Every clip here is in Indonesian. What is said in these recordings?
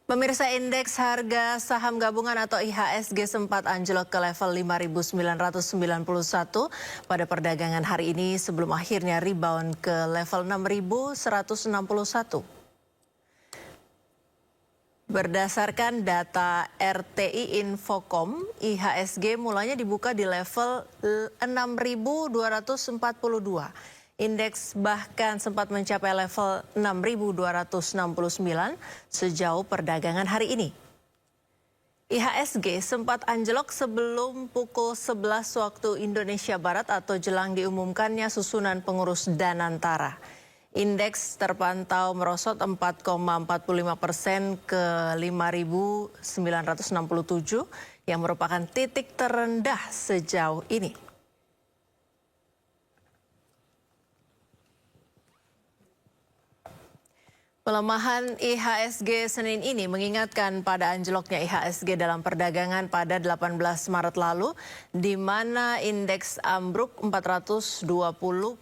Pemirsa, indeks harga saham gabungan atau IHSG sempat anjlok ke level 5.991 pada perdagangan hari ini sebelum akhirnya rebound ke level 6.161. Berdasarkan data RTI Infocom, IHSG mulanya dibuka di level 6.242. Indeks bahkan sempat mencapai level 6.269 sejauh perdagangan hari ini. IHSG sempat anjlok sebelum pukul 11 waktu Indonesia Barat atau jelang diumumkannya susunan pengurus Danantara. Indeks terpantau merosot 4,45% ke 5.967 yang merupakan titik terendah sejauh ini. Pelemahan IHSG Senin ini mengingatkan pada anjloknya IHSG dalam perdagangan pada 18 Maret lalu, di mana indeks ambruk 420,97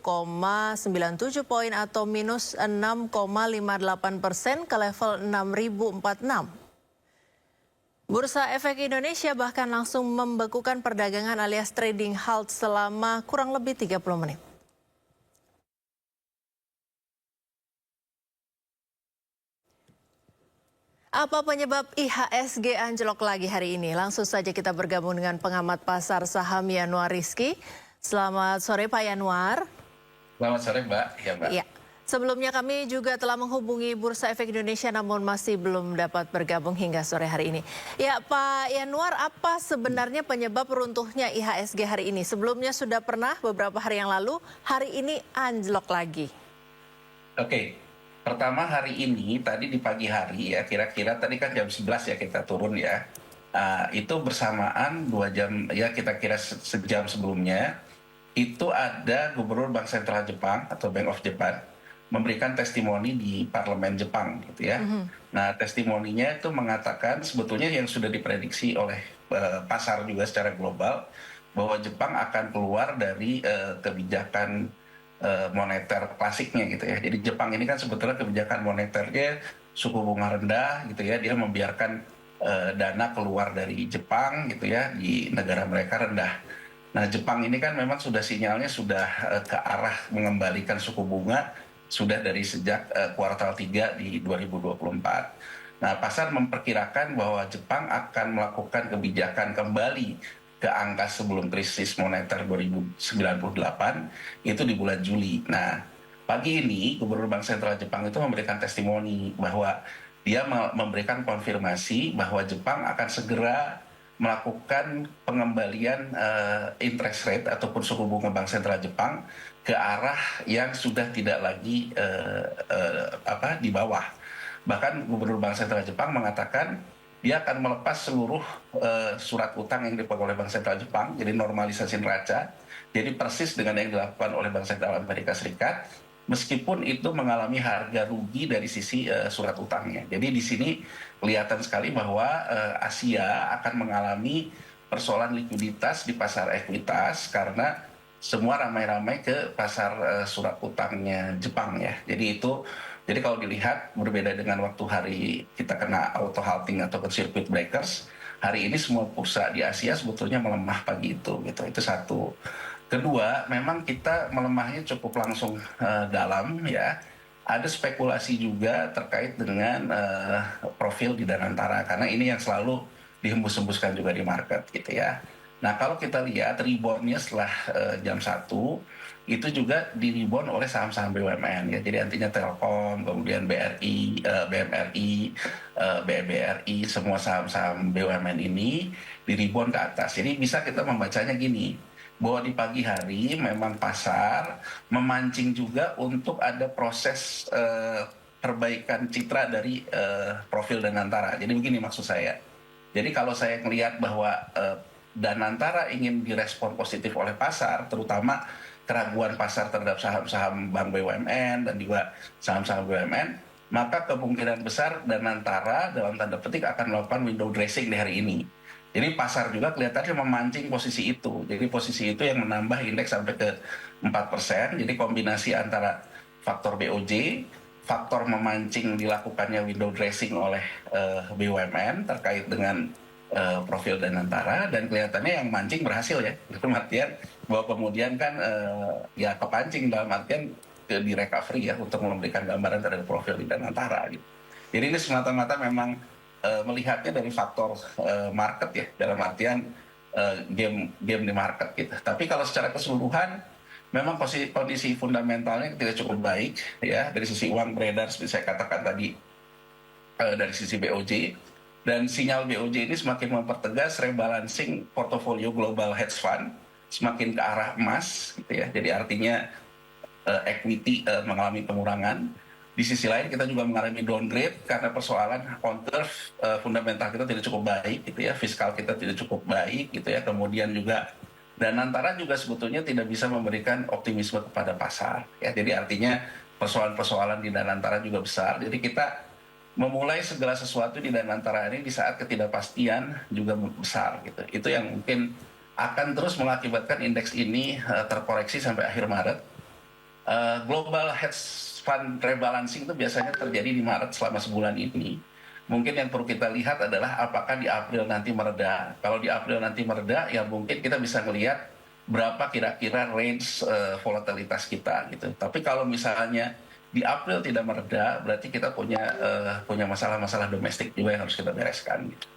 poin atau minus 6,58% ke level 6.046. Bursa Efek Indonesia bahkan langsung membekukan perdagangan alias trading halt selama kurang lebih 30 menit. Apa penyebab IHSG anjlok lagi hari ini? Langsung saja kita bergabung dengan pengamat pasar saham Yanuar Rizky. Selamat sore Pak Yanuar. Selamat sore Mbak. Ya Mbak. Ya. Sebelumnya kami juga telah menghubungi Bursa Efek Indonesia namun masih belum dapat bergabung hingga sore hari ini. Ya Pak Yanuar, apa sebenarnya penyebab runtuhnya IHSG hari ini? Sebelumnya sudah pernah beberapa hari yang lalu, hari ini anjlok lagi. Oke. Pertama hari ini, tadi di pagi hari ya, kira-kira tadi kan jam 11 ya kita turun ya. Itu bersamaan 2 jam, ya kita kira sejam sebelumnya, itu ada Gubernur Bank Sentral Jepang atau Bank of Japan memberikan testimoni di Parlemen Jepang gitu ya. Nah testimoninya itu mengatakan sebetulnya yang sudah diprediksi oleh pasar juga secara global, bahwa Jepang akan keluar dari kebijakan moneter klasiknya gitu ya. Jadi Jepang ini kan sebetulnya kebijakan moneternya suku bunga rendah gitu ya, dia membiarkan dana keluar dari Jepang gitu ya, di negara mereka rendah. Nah Jepang ini kan memang sudah sinyalnya sudah ke arah mengembalikan suku bunga sudah dari sejak kuartal 3 di 2024. Nah pasar memperkirakan bahwa Jepang akan melakukan kebijakan kembali ke angka sebelum krisis moneter 2098 itu di bulan Juli. Nah, pagi ini Gubernur Bank Sentral Jepang itu memberikan testimoni bahwa dia memberikan konfirmasi bahwa Jepang akan segera melakukan pengembalian interest rate ataupun suku bunga Bank Sentral Jepang ke arah yang sudah tidak lagi di bawah. Bahkan Gubernur Bank Sentral Jepang mengatakan dia akan melepas seluruh surat utang yang dipegang oleh Bank Sentral Jepang, jadi normalisasi neraca, jadi persis dengan yang dilakukan oleh Bank Sentral Amerika Serikat, meskipun itu mengalami harga rugi dari sisi surat utangnya. Jadi di sini kelihatan sekali bahwa Asia akan mengalami persoalan likuiditas di pasar ekuitas karena semua ramai-ramai ke pasar surat utangnya Jepang ya. Jadi kalau dilihat berbeda dengan waktu hari kita kena auto halting atau circuit breakers, hari ini semua bursa di Asia sebetulnya melemah pagi itu gitu. Itu satu. Kedua, memang kita melemahnya cukup langsung dalam ya. Ada spekulasi juga terkait dengan profil di Danantara karena ini yang selalu dihembus-hembuskan juga di market gitu ya. Nah kalau kita lihat reboundnya setelah jam 1 itu juga di rebound oleh saham-saham BUMN ya. Jadi artinya Telkom, kemudian BRI, BMRI, BBRI, semua saham-saham BUMN ini di rebound ke atas. Jadi bisa kita membacanya gini, bahwa di pagi hari memang pasar memancing juga untuk ada proses perbaikan citra dari profil Danantara. Jadi begini maksud saya. Jadi kalau saya melihat bahwa Danantara ingin direspon positif oleh pasar, terutama keraguan pasar terhadap saham-saham bank BUMN dan juga saham-saham BUMN, maka kemungkinan besar Danantara dalam tanda petik akan melakukan window dressing di hari ini. Jadi pasar juga kelihatannya memancing posisi itu. Jadi posisi itu yang menambah indeks sampai ke 4%. Jadi kombinasi antara faktor BOJ, faktor memancing dilakukannya window dressing oleh BUMN terkait dengan profil Danantara, dan kelihatannya yang mancing berhasil ya, dalam artian bahwa kemudian kan ya kepancing dalam artian di recovery ya untuk memberikan gambaran terhadap profil di Danantara gitu. Jadi ini semata-mata memang melihatnya dari faktor market ya, dalam artian game di market gitu. Tapi kalau secara keseluruhan memang kondisi fundamentalnya tidak cukup baik ya, dari sisi uang beredar seperti saya katakan tadi, dari sisi BOJ, dan sinyal BOJ ini semakin mempertegas rebalancing portofolio global hedge fund semakin ke arah emas gitu ya. Jadi artinya equity mengalami pengurangan. Di sisi lain kita juga mengalami downgrade karena persoalan on curve fundamental kita tidak cukup baik gitu ya, fiskal kita tidak cukup baik gitu ya. Kemudian juga Danantara juga sebetulnya tidak bisa memberikan optimisme kepada pasar ya. Jadi artinya persoalan-persoalan di Danantara juga besar. Jadi kita memulai segala sesuatu di Danantara ini di saat ketidakpastian juga besar gitu. Itu yang mungkin akan terus mengakibatkan indeks ini terkoreksi sampai akhir Maret. Global hedge fund rebalancing itu biasanya terjadi di Maret selama sebulan ini. Mungkin yang perlu kita lihat adalah apakah di April nanti mereda. Kalau di April nanti mereda, ya mungkin kita bisa melihat berapa kira-kira range volatilitas kita gitu. Tapi kalau misalnya di April tidak mereda, berarti kita punya masalah-masalah domestik juga yang harus kita bereskan. Gitu.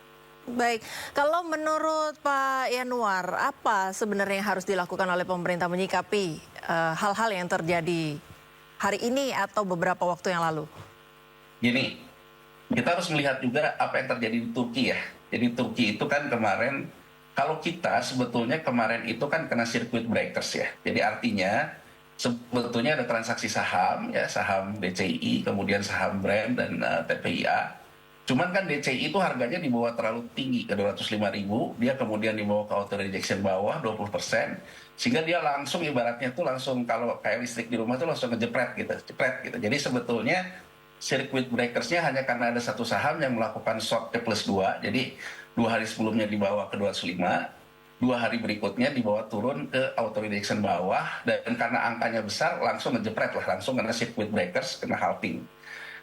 Baik, kalau menurut Pak Yanuar, apa sebenarnya yang harus dilakukan oleh pemerintah menyikapi hal-hal yang terjadi hari ini atau beberapa waktu yang lalu? Gini, kita harus melihat juga apa yang terjadi di Turki ya. Jadi Turki itu kan kemarin, kalau kita sebetulnya kemarin itu kan kena circuit breakers ya. Jadi artinya sebetulnya ada transaksi saham ya, saham DCI, kemudian saham Brand dan TPIA. Cuman kan DCI itu harganya di bawah terlalu tinggi ke 205.000, dia kemudian dibawa ke auto rejection bawah 20%, sehingga dia langsung ibaratnya tuh langsung kalau kayak listrik di rumah tuh langsung ngejepret gitu. Jadi sebetulnya circuit breakersnya hanya karena ada satu saham yang melakukan short T+2, jadi 2 hari sebelumnya dibawa ke 205, 2 hari berikutnya dibawa turun ke auto rejection bawah, dan karena angkanya besar langsung ngejepret lah, langsung kena circuit breakers, kena halving.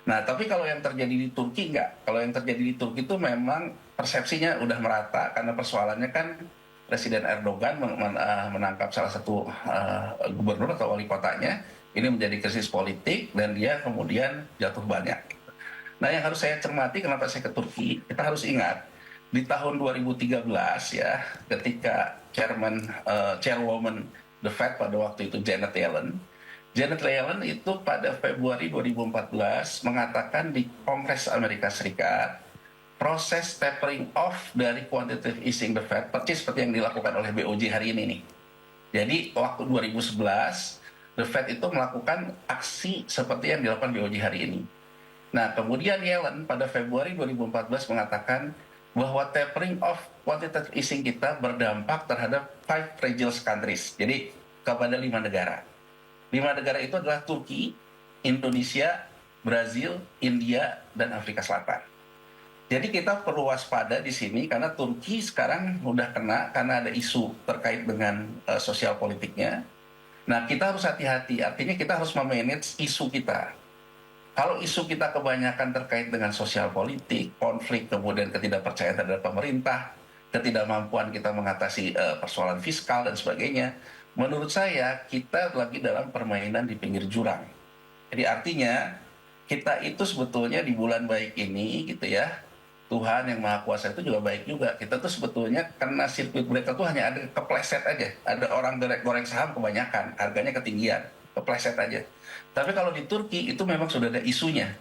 Nah, tapi kalau yang terjadi di Turki enggak. Kalau yang terjadi di Turki itu memang persepsinya udah merata, karena persoalannya kan Presiden Erdogan menangkap salah satu gubernur atau wali kotanya. Ini menjadi krisis politik dan dia kemudian jatuh banyak. Nah, yang harus saya cermati kenapa saya ke Turki, kita harus ingat di tahun 2013 ya, ketika chairwoman the Fed pada waktu itu Janet Yellen itu pada Februari 2014 mengatakan di Kongres Amerika Serikat, proses tapering off dari quantitative easing the Fed, persis seperti yang dilakukan oleh BOJ hari ini nih. Jadi waktu 2011, the Fed itu melakukan aksi seperti yang dilakukan BOJ hari ini. Nah, kemudian Yellen pada Februari 2014 mengatakan bahwa tapering off quantitative easing kita berdampak terhadap 5 fragile countries, jadi kepada 5 negara. 5 negara itu adalah Turki, Indonesia, Brazil, India, dan Afrika Selatan. Jadi kita perlu waspada di sini karena Turki sekarang udah kena karena ada isu terkait dengan sosial politiknya. Nah, kita harus hati-hati, artinya kita harus memanage isu kita. Kalau isu kita kebanyakan terkait dengan sosial politik, konflik, kemudian ketidakpercayaan terhadap pemerintah, ketidakmampuan kita mengatasi persoalan fiskal dan sebagainya, menurut saya kita lagi dalam permainan di pinggir jurang. Jadi artinya kita itu sebetulnya di bulan baik ini gitu ya, Tuhan yang Maha Kuasa itu juga baik juga. Kita tuh sebetulnya karena circuit breaker tuh hanya ada kepleset aja. Ada orang goreng saham kebanyakan, harganya ketinggian, kepleset aja. Tapi kalau di Turki itu memang sudah ada isunya.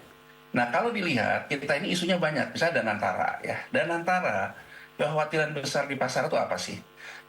Nah, kalau dilihat kita ini isunya banyak, misalnya Danantara ya. Danantara, kekhawatiran besar di pasar itu apa sih?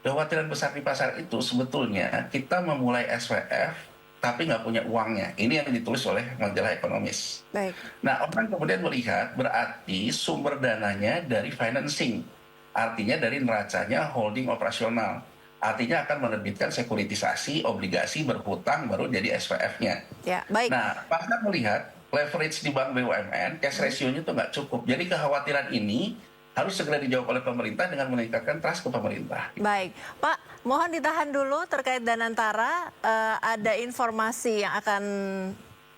Kekhawatiran besar di pasar itu sebetulnya kita memulai SWF tapi nggak punya uangnya. Ini yang ditulis oleh majalah Ekonomis. Baik. Nah, orang kemudian melihat berarti sumber dananya dari financing. Artinya dari neracanya holding operasional. Artinya akan menerbitkan sekuritisasi, obligasi, berhutang, baru jadi SWF-nya. Ya, baik. Nah, pasar melihat leverage di bank BUMN, cash ratio-nya itu nggak cukup. Jadi kekhawatiran ini harus segera dijawab oleh pemerintah dengan meningkatkan trust ke pemerintah. Baik, Pak, mohon ditahan dulu terkait Danantara. Ada informasi yang akan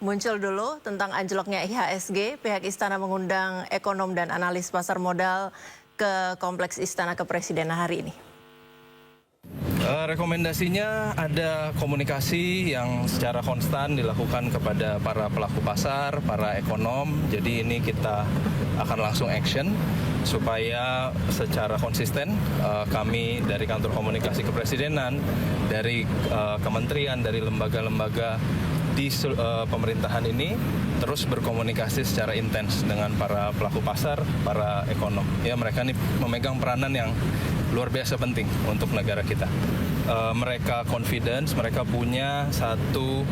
muncul dulu tentang anjloknya IHSG. Pihak Istana mengundang ekonom dan analis pasar modal ke Kompleks Istana Kepresidenan hari ini. Rekomendasinya ada komunikasi yang secara konstan dilakukan kepada para pelaku pasar, para ekonom. Jadi ini kita akan langsung action supaya secara konsisten kami dari Kantor Komunikasi Kepresidenan, dari kementerian, dari lembaga-lembaga di pemerintahan ini terus berkomunikasi secara intens dengan para pelaku pasar, para ekonom. Ya, mereka ini memegang peranan yang luar biasa penting untuk negara kita. Mereka confidence, mereka punya satu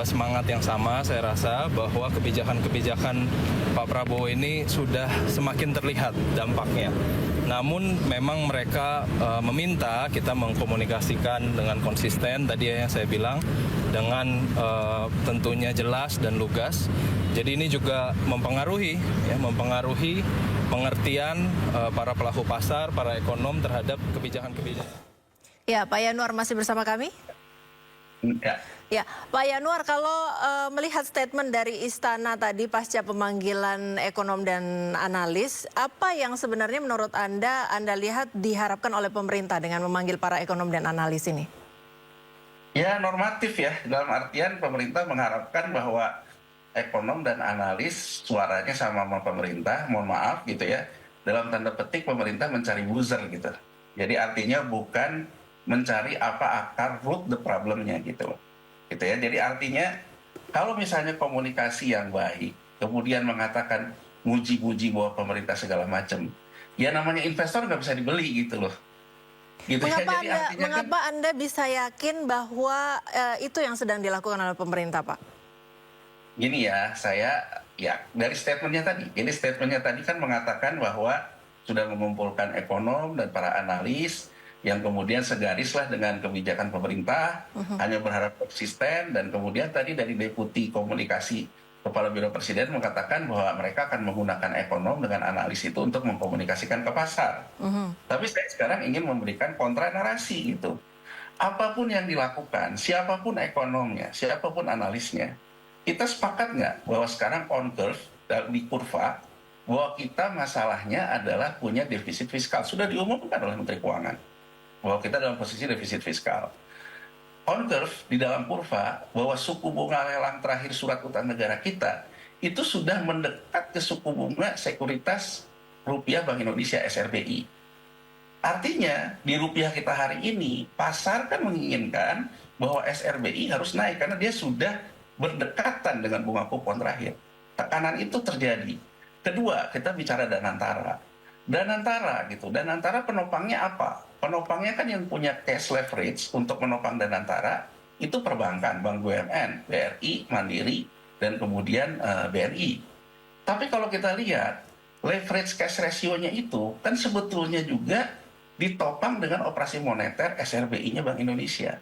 semangat yang sama, saya rasa, bahwa kebijakan-kebijakan Pak Prabowo ini sudah semakin terlihat dampaknya. Namun memang mereka meminta kita mengkomunikasikan dengan konsisten, tadi yang saya bilang, dengan tentunya jelas dan lugas. Jadi ini juga mempengaruhi pengertian para pelaku pasar, para ekonom terhadap kebijakan-kebijakan. Ya, Pak Yanuar masih bersama kami? Ya, Pak Yanuar, kalau melihat statement dari Istana tadi pasca pemanggilan ekonom dan analis, apa yang sebenarnya menurut Anda lihat diharapkan oleh pemerintah dengan memanggil para ekonom dan analis ini? Ya, normatif ya, dalam artian pemerintah mengharapkan bahwa ekonom dan analis suaranya sama pemerintah, mohon maaf gitu ya, dalam tanda petik pemerintah mencari buzzer gitu. Jadi artinya bukan mencari apa akar root the problemnya gitu ya. Jadi artinya kalau misalnya komunikasi yang baik kemudian mengatakan muji-muji bahwa pemerintah segala macam, ya namanya investor nggak bisa dibeli gitu loh. Gitu mengapa ya. Jadi mengapa Anda bisa yakin bahwa itu yang sedang dilakukan oleh pemerintah, Pak? Gini ya, saya ya dari statementnya tadi. Jadi statementnya tadi kan mengatakan bahwa sudah mengumpulkan ekonom dan para analis yang kemudian segarislah dengan kebijakan pemerintah, hanya berharap konsisten, dan kemudian tadi dari Deputi Komunikasi Kepala Biro Presiden mengatakan bahwa mereka akan menggunakan ekonom dengan analis itu untuk mengkomunikasikan ke pasar. Tapi saya sekarang ingin memberikan kontra narasi gitu. Apapun yang dilakukan, siapapun ekonomnya, siapapun analisnya, kita sepakat nggak bahwa sekarang on curve, di kurva, bahwa kita masalahnya adalah punya defisit fiskal. Sudah diumumkan oleh Menteri Keuangan bahwa kita dalam posisi defisit fiskal. On curve, di dalam kurva, bahwa suku bunga lelang terakhir surat utang negara kita itu sudah mendekat ke suku bunga sekuritas rupiah Bank Indonesia SRBI. Artinya di rupiah kita hari ini, pasar kan menginginkan bahwa SRBI harus naik karena dia sudah berdekatan dengan bunga kupon terakhir. Tekanan itu terjadi. Kedua, kita bicara Danantara. Danantara penopangnya apa? Penopangnya kan yang punya cash leverage untuk menopang Danantara itu perbankan, Bank BUMN, BRI, Mandiri, dan kemudian BNI. Tapi kalau kita lihat leverage cash ratio-nya itu kan sebetulnya juga ditopang dengan operasi moneter SRBI-nya Bank Indonesia.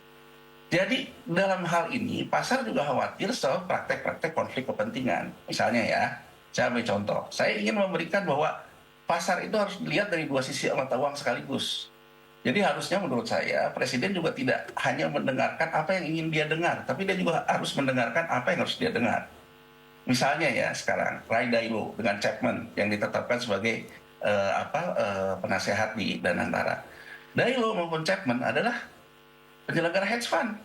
Jadi dalam hal ini pasar juga khawatir soal praktek-praktek konflik kepentingan. Misalnya ya, saya ambil contoh. Saya ingin memberikan bahwa pasar itu harus dilihat dari dua sisi mata uang sekaligus. Jadi harusnya menurut saya Presiden juga tidak hanya mendengarkan apa yang ingin dia dengar, tapi dia juga harus mendengarkan apa yang harus dia dengar. Misalnya ya sekarang Ray Dalio dengan Chapman yang ditetapkan sebagai penasehat di Danantara. Dalio maupun Chapman adalah penyelenggara hedge fund.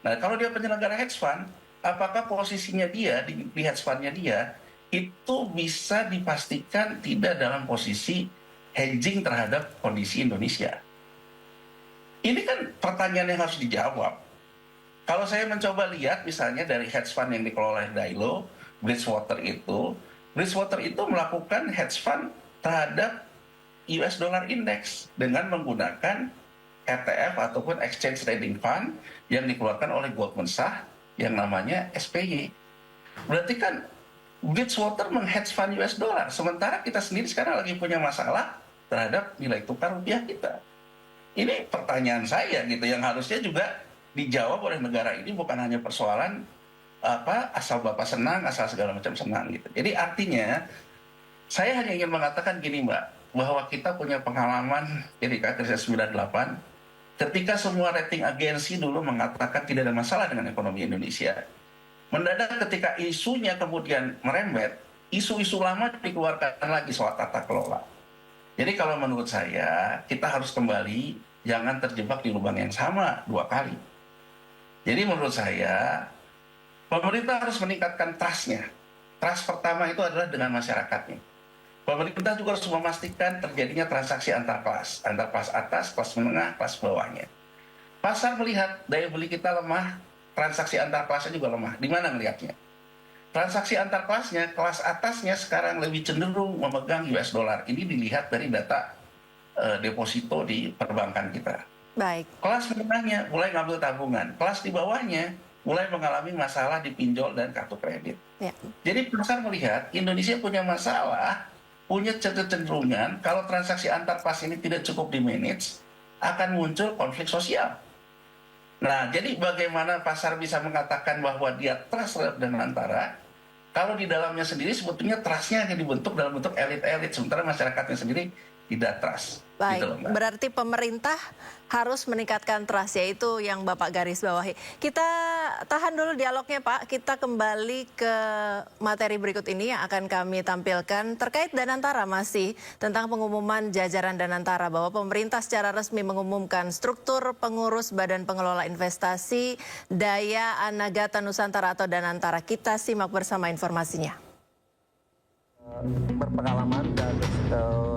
Nah kalau dia penyelenggara hedge fund, apakah posisinya dia di hedge fundnya dia itu bisa dipastikan tidak dalam posisi hedging terhadap kondisi Indonesia? Ini kan pertanyaan yang harus dijawab. Kalau saya mencoba lihat misalnya dari hedge fund yang dikelola oleh Dalio, Bridgewater itu melakukan hedge fund terhadap US Dollar Index dengan menggunakan ETF ataupun Exchange Trading Fund yang dikeluarkan oleh Goldman Sachs yang namanya SPY. Berarti kan Bridgewater meng-hedge fund US dollar, sementara kita sendiri sekarang lagi punya masalah terhadap nilai tukar rupiah kita. Ini pertanyaan saya gitu yang harusnya juga dijawab oleh negara ini, bukan hanya persoalan asal Bapak senang, asal segala macam senang gitu. Jadi artinya saya hanya ingin mengatakan gini Mbak, bahwa kita punya pengalaman ketika krisis 98, ketika semua rating agensi dulu mengatakan tidak ada masalah dengan ekonomi Indonesia. Mendadak ketika isunya kemudian merembet, isu-isu lama dikeluarkan lagi soal tata kelola. Jadi kalau menurut saya, kita harus kembali, jangan terjebak di lubang yang sama 2 kali. Jadi menurut saya, pemerintah harus meningkatkan trust-nya. Trust pertama itu adalah dengan masyarakatnya. Pemerintah juga harus memastikan terjadinya transaksi antar kelas atas, kelas menengah, kelas bawahnya. Pasar melihat daya beli kita lemah, transaksi antar kelasnya juga lemah. Di mana melihatnya? Transaksi antar kelasnya, kelas atasnya sekarang lebih cenderung memegang US dollar. Ini dilihat dari data deposito di perbankan kita. Baik. Kelas menengahnya mulai ngambil tabungan. Kelas di bawahnya mulai mengalami masalah di pinjol dan kartu kredit. Ya. Jadi pasar melihat Indonesia punya masalah, punya kecenderungan kalau transaksi antar kelas ini tidak cukup di-manage, akan muncul konflik sosial. Nah, jadi bagaimana pasar bisa mengatakan bahwa dia trust terhadap Danantara, kalau di dalamnya sendiri sebetulnya trust-nya hanya dibentuk dalam bentuk elit-elit, sementara masyarakatnya sendiri tidak trust. Baik, Gitu loh, Mbak. berarti pemerintah harus meningkatkan trust, yaitu yang Bapak garis bawahi. Kita tahan dulu dialognya, Pak. Kita kembali ke materi berikut ini yang akan kami tampilkan terkait Danantara, masih tentang pengumuman jajaran Danantara, bahwa pemerintah secara resmi mengumumkan struktur pengurus Badan Pengelola Investasi Daya Anagata Nusantara atau Danantara. Kita simak bersama informasinya. Berpengalaman dan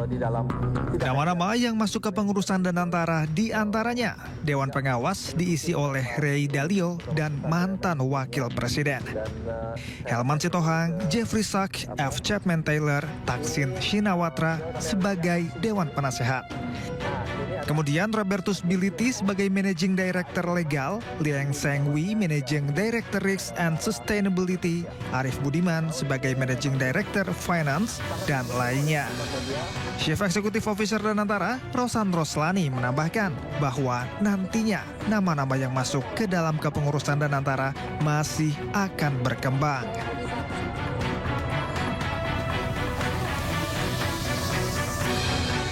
di dalam nama-nama yang masuk ke pengurusan Danantara diantaranya Dewan Pengawas diisi oleh Ray Dalio dan mantan Wakil Presiden Helman Sitohang, Jeffrey Sachs, F. Chapman Taylor, Taksin Shinawatra sebagai Dewan Penasehat. Kemudian Robertus Bility sebagai Managing Director Legal, Liang Sengwi Managing Director Risk and Sustainability, Arif Budiman sebagai Managing Director Finance, dan lainnya. Chief Executive Officer Danantara, Rosan Roslani menambahkan bahwa nantinya nama-nama yang masuk ke dalam kepengurusan Danantara masih akan berkembang.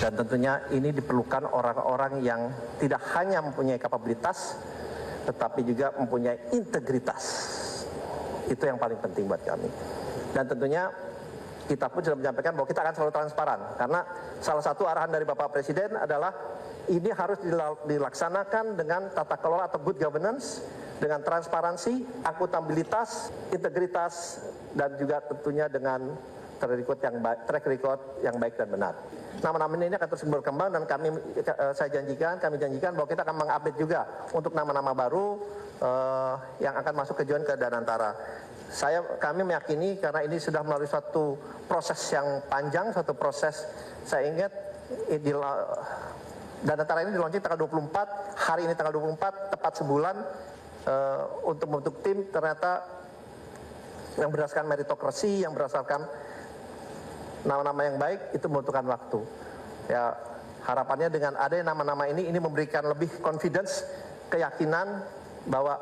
Dan tentunya ini diperlukan orang-orang yang tidak hanya mempunyai kapabilitas, tetapi juga mempunyai integritas. Itu yang paling penting buat kami. Dan tentunya kita pun sudah menyampaikan bahwa kita akan selalu transparan. Karena salah satu arahan dari Bapak Presiden adalah ini harus dilaksanakan dengan tata kelola atau good governance, dengan transparansi, akuntabilitas, integritas, dan juga tentunya dengan track record yang baik dan benar. Nama-nama ini akan terus berkembang dan kami janjikan bahwa kita akan mengupdate juga untuk nama-nama baru yang akan masuk ke join ke Danantara. Kami meyakini karena ini sudah melalui suatu proses yang panjang, suatu proses saya ingat Danantara ini di-launching tanggal 24, hari ini tanggal 24, tepat sebulan untuk membentuk tim ternyata yang berdasarkan meritokrasi, yang berdasarkan nama-nama yang baik itu membutuhkan waktu. Ya, harapannya dengan ada nama-nama ini memberikan lebih confidence, keyakinan bahwa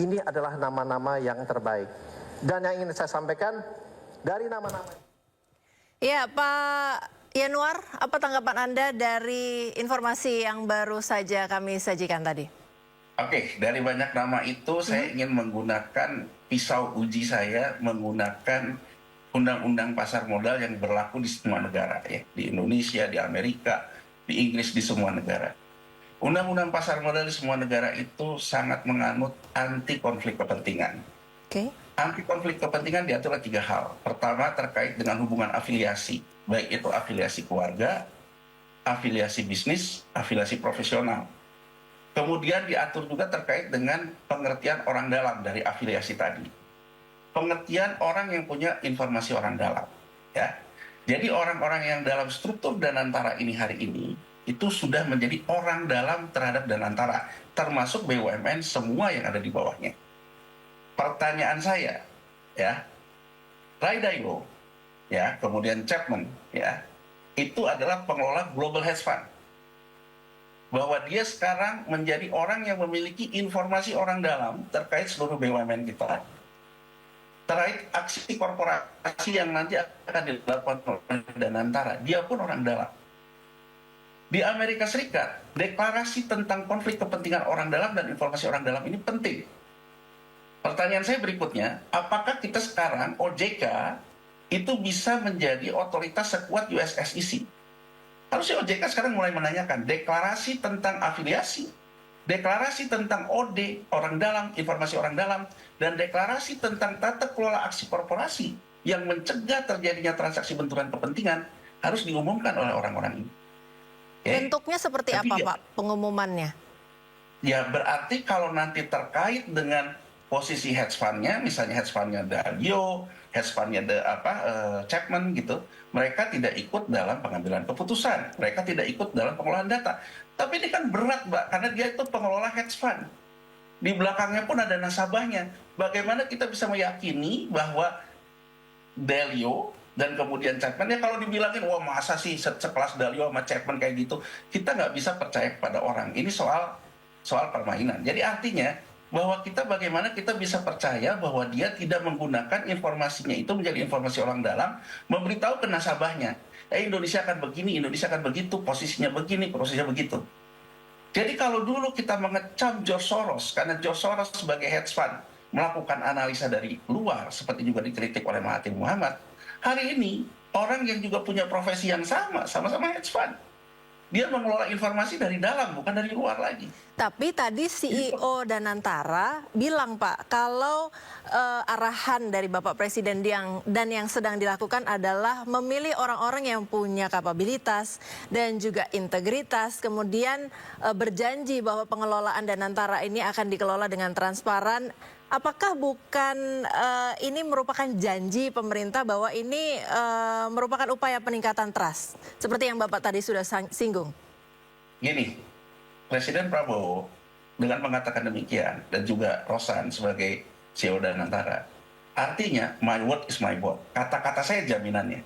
ini adalah nama-nama yang terbaik. Dan yang ingin saya sampaikan dari nama-nama. Ya, Pak Yanuar, apa tanggapan Anda dari informasi yang baru saja kami sajikan tadi? Oke, dari banyak nama itu saya ingin menggunakan pisau uji saya menggunakan undang-undang pasar modal yang berlaku di semua negara, ya, di Indonesia, di Amerika, di Inggris, di semua negara. Undang-undang pasar modal di semua negara itu sangat menganut anti konflik kepentingan. Oke. Anti konflik kepentingan diatur 3 hal. Pertama terkait dengan hubungan afiliasi, baik itu afiliasi keluarga, afiliasi bisnis, afiliasi profesional. Kemudian diatur juga terkait dengan pengertian orang dalam dari afiliasi tadi. Pengertian orang yang punya informasi orang dalam, ya. Jadi orang-orang yang dalam struktur Danantara ini hari ini itu sudah menjadi orang dalam terhadap Danantara, termasuk BUMN semua yang ada di bawahnya. Pertanyaan saya, ya, Ray Dalio, ya, kemudian Chapman, ya, itu adalah pengelola Global Hedge Fund. Bahwa dia sekarang menjadi orang yang memiliki informasi orang dalam terkait seluruh BUMN kita. Terkait aksi korporasi yang nanti akan dilakukan oleh Danantara, dia pun orang dalam. Di Amerika Serikat, deklarasi tentang konflik kepentingan orang dalam dan informasi orang dalam ini penting. Pertanyaan saya berikutnya, apakah kita sekarang OJK itu bisa menjadi otoritas sekuat US SEC? Harusnya OJK sekarang mulai menanyakan deklarasi tentang afiliasi, deklarasi tentang OD, orang dalam, informasi orang dalam, dan deklarasi tentang tata kelola aksi korporasi yang mencegah terjadinya transaksi benturan kepentingan harus diumumkan oleh orang-orang ini. Oke? Bentuknya seperti Tapi apa, ya- Pak, pengumumannya? Ya berarti kalau nanti terkait dengan posisi hedge fund-nya, misalnya hedge fund-nya Dalio, hedge fund-nya Chapman gitu, mereka tidak ikut dalam pengambilan keputusan, mereka tidak ikut dalam pengolahan data. Tapi ini kan berat, Mbak, karena dia itu pengelola hedge fund. Di belakangnya pun ada nasabahnya. Bagaimana kita bisa meyakini bahwa Dalio dan kemudian Chapman, ya kalau dibilangin, wah masa sih sekelas Dalio sama Chapman kayak gitu, kita nggak bisa percaya kepada orang. Ini soal permainan. Jadi artinya bahwa bagaimana kita bisa percaya bahwa dia tidak menggunakan informasinya itu menjadi informasi orang dalam, memberitahu ke nasabahnya, Indonesia akan begini, Indonesia akan begitu, posisinya begini, posisinya begitu. Jadi kalau dulu kita mengecam George Soros, karena George Soros sebagai hedge fund melakukan analisa dari luar, seperti juga dikritik oleh Mahathir Muhammad, hari ini orang yang juga punya profesi yang sama-sama hedge fund. Dia mengelola informasi dari dalam, bukan dari luar lagi. Tapi tadi CEO Danantara bilang, Pak, kalau arahan dari Bapak Presiden yang sedang dilakukan adalah memilih orang-orang yang punya kapabilitas dan juga integritas, kemudian berjanji bahwa pengelolaan Danantara ini akan dikelola dengan transparan. Apakah bukan ini merupakan janji pemerintah bahwa ini merupakan upaya peningkatan trust, seperti yang Bapak tadi sudah singgung? Gini, Presiden Prabowo dengan mengatakan demikian, dan juga Rosan sebagai CEO Danantara, artinya my word is my bond. Kata-kata saya jaminannya.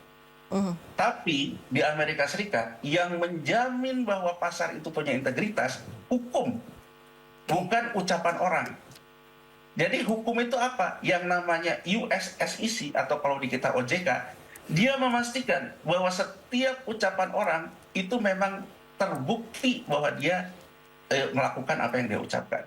Tapi di Amerika Serikat yang menjamin bahwa pasar itu punya integritas, hukum, bukan ucapan orang. Jadi hukum itu apa? Yang namanya US SEC atau kalau di kita OJK, dia memastikan bahwa setiap ucapan orang itu memang terbukti bahwa dia melakukan apa yang dia ucapkan.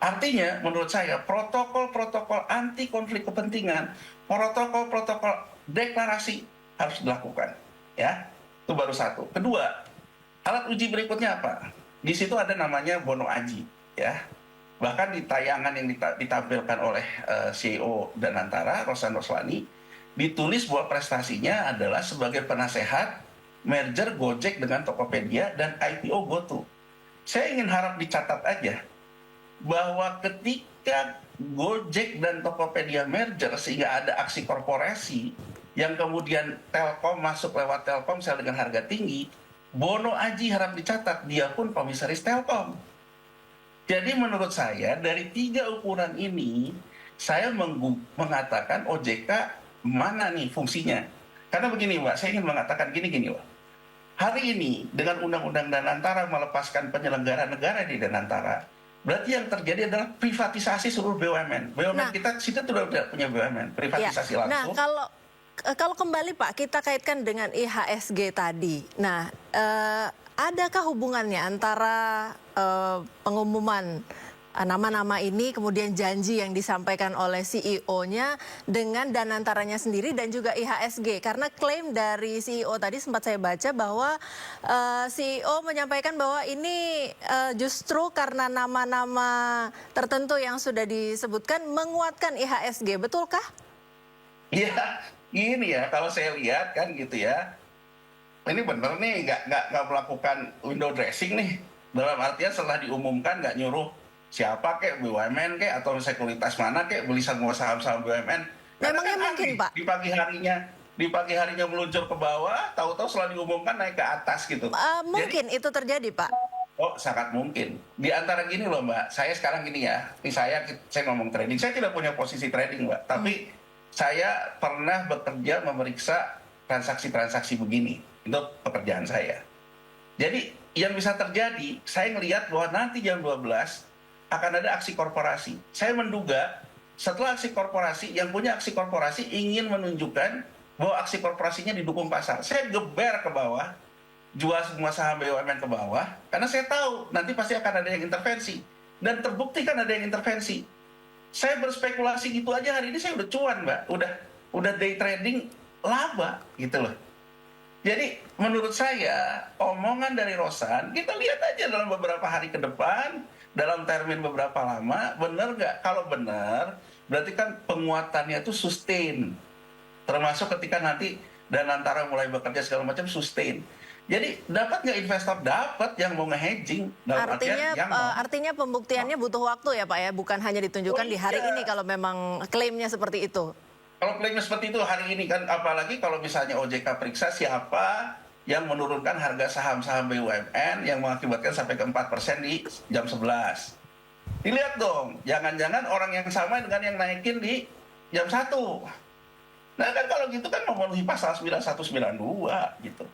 Artinya menurut saya protokol-protokol anti konflik kepentingan, protokol-protokol deklarasi harus dilakukan. Ya, itu baru satu. Kedua, alat uji berikutnya apa? Di situ ada namanya Bono Aji, ya. Bahkan di tayangan yang ditampilkan oleh CEO Danantara, Rosan Roslani, ditulis bahwa prestasinya adalah sebagai penasehat merger Gojek dengan Tokopedia dan IPO GoTo. Saya ingin harap dicatat aja bahwa ketika Gojek dan Tokopedia merger sehingga ada aksi korporasi yang kemudian Telkom masuk lewat Telkomsel dengan harga tinggi, Bono Aji harap dicatat, dia pun komisaris Telkom. Jadi menurut saya dari 3 ukuran ini, saya mengatakan OJK mana nih fungsinya. Karena begini Mbak, saya ingin mengatakan gini Mbak. Hari ini dengan Undang-Undang Danantara melepaskan penyelenggara negara di Danantara, berarti yang terjadi adalah privatisasi seluruh BUMN. BUMN kita sudah tidak punya BUMN, privatisasi langsung. Nah, kalau kembali Pak, kita kaitkan dengan IHSG tadi. Nah, adakah hubungannya antara pengumuman nama-nama ini, kemudian janji yang disampaikan oleh CEO-nya dengan Danantaranya sendiri dan juga IHSG? Karena klaim dari CEO tadi sempat saya baca bahwa CEO menyampaikan bahwa ini justru karena nama-nama tertentu yang sudah disebutkan menguatkan IHSG. Betulkah? Iya, gini ya, kalau saya lihat kan gitu ya, ini bener nih nggak melakukan window dressing nih. Dalam artian setelah diumumkan nggak nyuruh siapa kek, BUMN kek, atau sekuritas mana kek, beli semua saham-saham BUMN. Memangnya kan mungkin, Pak? Di pagi harinya meluncur ke bawah, tahu-tahu setelah diumumkan naik ke atas gitu. Mungkin itu terjadi, Pak. Oh, sangat mungkin. Di antara gini loh, Mbak, saya sekarang gini ya, ini saya ngomong trading, saya tidak punya posisi trading, Mbak, tapi saya pernah bekerja memeriksa transaksi-transaksi begini. Itu pekerjaan saya. Jadi yang bisa terjadi, saya ngelihat bahwa nanti jam 12 akan ada aksi korporasi. Saya menduga setelah aksi korporasi, yang punya aksi korporasi ingin menunjukkan bahwa aksi korporasinya didukung pasar. Saya geber ke bawah, jual semua saham BUMN ke bawah, karena saya tahu nanti pasti akan ada yang intervensi. Dan terbukti kan ada yang intervensi. Saya berspekulasi gitu aja hari ini saya udah cuan, Mbak. Udah day trading laba gitu loh. Jadi menurut saya omongan dari Rosan kita lihat aja dalam beberapa hari ke depan, dalam termin beberapa lama, benar nggak? Kalau benar, berarti kan penguatannya itu sustain. Termasuk ketika nanti Danantara mulai bekerja segala macam sustain. Jadi dapat nggak investor? Dapat yang mau nge-hedging. Artinya pembuktiannya butuh waktu ya Pak ya, bukan hanya ditunjukkan di hari ini kalau memang klaimnya seperti itu. Kalau klaimnya seperti itu hari ini kan, apalagi kalau misalnya OJK periksa siapa yang menurunkan harga saham-saham BUMN yang mengakibatkan sampai ke 4% di jam 11. Dilihat dong, jangan-jangan orang yang sama dengan yang naikin di jam 1. Nah kan kalau gitu kan memenuhi pasal 9192 gitu.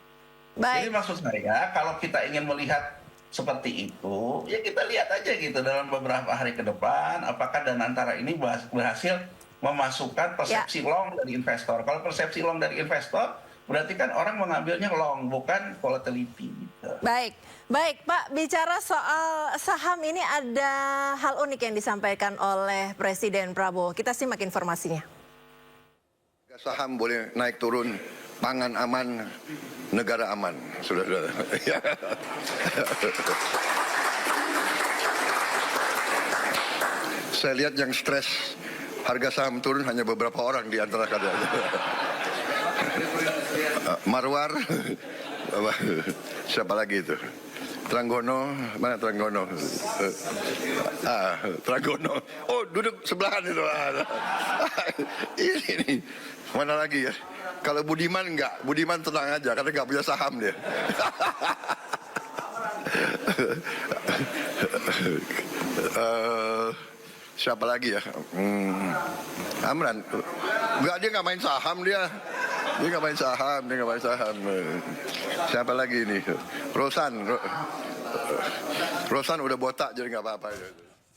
Baik. Jadi maksud saya kalau kita ingin melihat seperti itu, ya kita lihat aja gitu dalam beberapa hari ke depan apakah Danantara ini berhasil memasukkan persepsi long dari investor. Kalau persepsi long dari investor, berarti kan orang mengambilnya long, bukan volatility. Gitu. Baik Pak, bicara soal saham ini ada hal unik yang disampaikan oleh Presiden Prabowo. Kita simak informasinya. Saham boleh naik turun, pangan aman, negara aman. Sudah. Saya lihat yang stres harga saham turun hanya beberapa orang di antara kalian. Marwar, siapa lagi itu? Tranggono, mana Tranggono? Tranggono. Oh, duduk sebelahan itu. Ini, mana lagi ya? Kalau Budiman enggak, Budiman tenang aja karena enggak punya saham dia. Siapa lagi ya? Amran. Enggak, dia nggak main saham dia. Dia nggak main saham. Siapa lagi ini? Rosan udah botak jadi nggak apa-apa.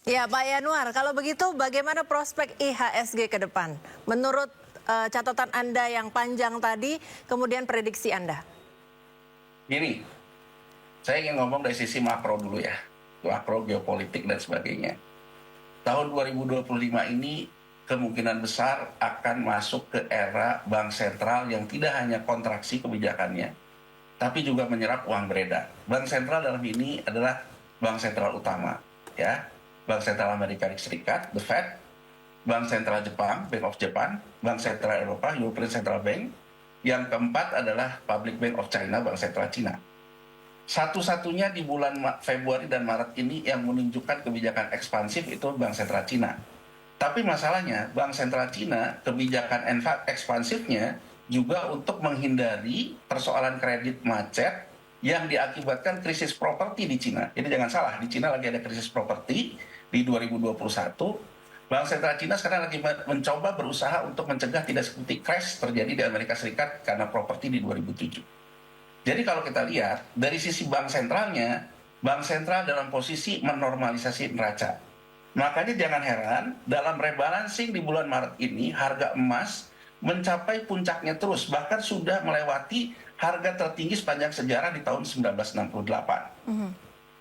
Ya Pak Yanuar, kalau begitu bagaimana prospek IHSG ke depan? Menurut catatan Anda yang panjang tadi, kemudian prediksi Anda. Gini, saya ingin ngomong dari sisi makro dulu ya. Makro, geopolitik dan sebagainya. Tahun 2025 ini kemungkinan besar akan masuk ke era bank sentral yang tidak hanya kontraksi kebijakannya, tapi juga menyerap uang beredar. Bank sentral dalam ini adalah bank sentral utama, ya, Bank Sentral Amerika Serikat, the Fed, Bank Sentral Jepang, Bank of Japan, Bank Sentral Eropa, European Central Bank. Yang keempat adalah Public Bank of China, Bank Sentral Cina. Satu-satunya di bulan Februari dan Maret ini yang menunjukkan kebijakan ekspansif itu Bank Sentral Cina. Tapi masalahnya Bank Sentral Cina kebijakan ekspansifnya juga untuk menghindari persoalan kredit macet yang diakibatkan krisis properti di Cina. Jadi jangan salah, di Cina lagi ada krisis properti di 2021. Bank Sentral Cina sekarang lagi mencoba berusaha untuk mencegah tidak seperti crash terjadi di Amerika Serikat karena properti di 2007. Jadi kalau kita lihat dari sisi bank sentralnya, bank sentral dalam posisi menormalisasi neraca. Makanya jangan heran dalam rebalancing di bulan Maret ini harga emas mencapai puncaknya terus, bahkan sudah melewati harga tertinggi sepanjang sejarah di tahun 1968.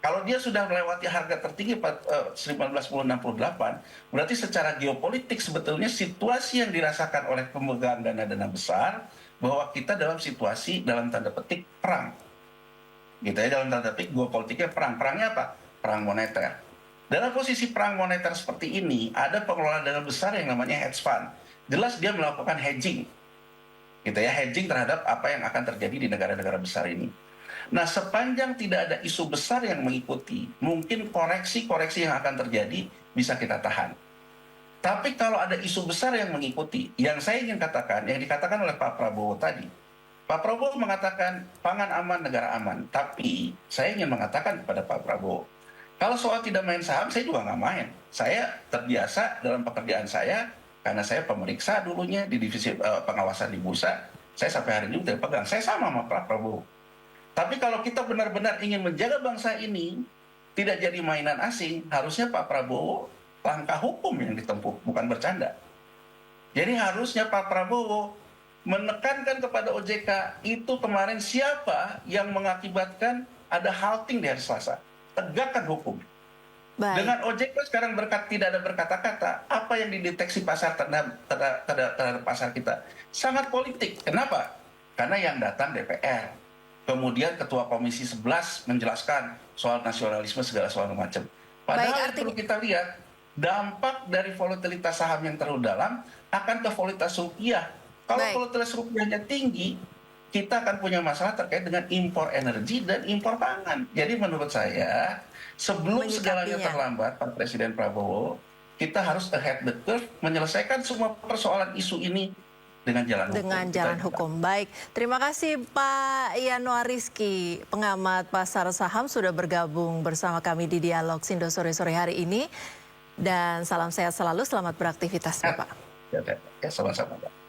Kalau dia sudah melewati harga tertinggi 1968, berarti secara geopolitik sebetulnya situasi yang dirasakan oleh pemegang dana-dana besar bahwa kita dalam situasi dalam tanda petik perang. Gitu ya, dalam tanda petik geopolitiknya perang. Perangnya apa? Perang moneter. Dalam posisi perang moneter seperti ini, ada pengelola dana besar yang namanya hedge fund. Jelas dia melakukan hedging. Gitu ya, hedging terhadap apa yang akan terjadi di negara-negara besar ini. Nah, sepanjang tidak ada isu besar yang mengikuti, mungkin koreksi-koreksi yang akan terjadi bisa kita tahan. Tapi kalau ada isu besar yang mengikuti, yang saya ingin katakan, yang dikatakan oleh Pak Prabowo tadi. Pak Prabowo mengatakan pangan aman, negara aman. Tapi saya ingin mengatakan kepada Pak Prabowo, kalau soal tidak main saham, saya juga nggak main. Saya terbiasa dalam pekerjaan saya, karena saya pemeriksa dulunya di divisi pengawasan di bursa, saya sampai hari ini tidak pegang. Saya sama Pak Prabowo. Tapi kalau kita benar-benar ingin menjaga bangsa ini, tidak jadi mainan asing, harusnya Pak Prabowo langkah hukum yang ditempuh, bukan bercanda. Jadi harusnya Pak Prabowo menekankan kepada OJK itu kemarin siapa yang mengakibatkan ada halting di hari Selasa. Tegakkan hukum. Baik. Dengan OJK sekarang tidak ada berkata-kata, apa yang dideteksi pasar terhadap pasar kita sangat politik. Kenapa? Karena yang datang DPR. Kemudian Ketua Komisi 11 menjelaskan soal nasionalisme segala soal macam. Padahal yang perlu kita lihat, dampak dari volatilitas saham yang terlalu dalam akan ke volatilitas rupiah. Kalau volatilitas rupiahnya tinggi, kita akan punya masalah terkait dengan impor energi dan impor pangan. Jadi menurut saya, sebelum segalanya terlambat, Pak Presiden Prabowo, kita harus ahead the curve, menyelesaikan semua persoalan isu ini dengan jalan hukum. Baik, terima kasih Pak Yanuar Rizky, pengamat pasar saham sudah bergabung bersama kami di Dialog Sindo sore-sore hari ini. Dan salam sehat selalu, selamat beraktivitas Bapak. Ya, sama-sama Pak.